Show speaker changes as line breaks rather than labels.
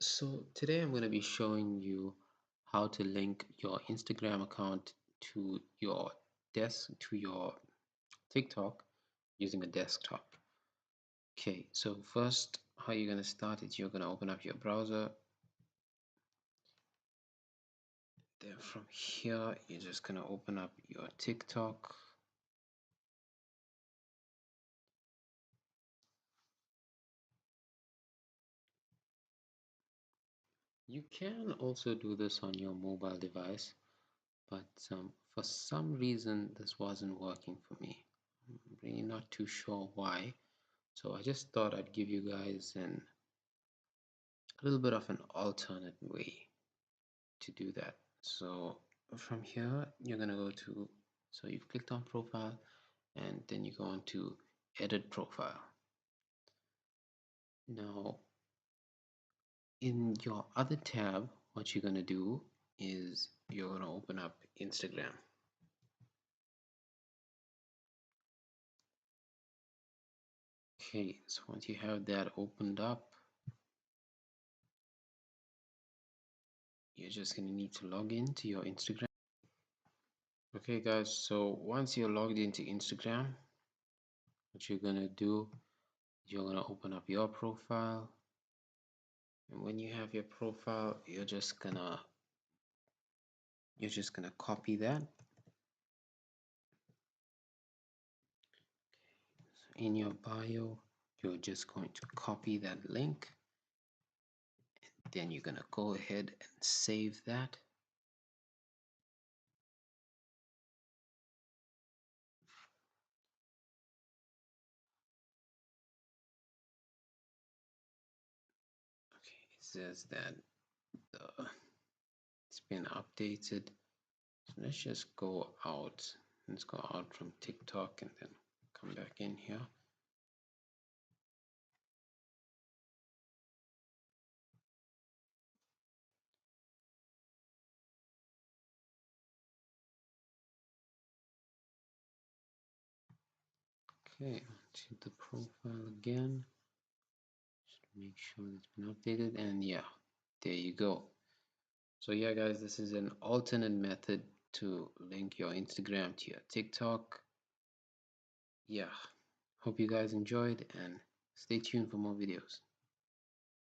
So today I'm going to be showing you how to link your Instagram account to your TikTok using a desktop. Okay, so first how you're going to start is you're going to open up your browser. Then from here you're just going to open up your TikTok. You can also do this on your mobile device, but for some reason this wasn't working for me. I'm really not too sure why. So I just thought I'd give you guys a little bit of an alternate way to do that. So from here, you're gonna go to, so you've clicked on profile and then you go on to edit profile. Now in your other tab, what you're gonna do is you're gonna open up Instagram. Okay, so once you have that opened up, you're just gonna need to log in to your Instagram. Okay guys, so once you're logged into Instagram, what you're gonna do, you're gonna open up your profile, and when you have your profile, you're just gonna copy that in your bio. You're just going to copy that link, then you're gonna go ahead and save that. Okay, it says that it's been updated. So let's just go out. Let's go out from TikTok and then come back in here. Okay, to the profile again. Just make sure it's been updated, and yeah, there you go. So yeah guys, this is an alternate method to link your Instagram to your TikTok. Yeah, hope you guys enjoyed and stay tuned for more videos.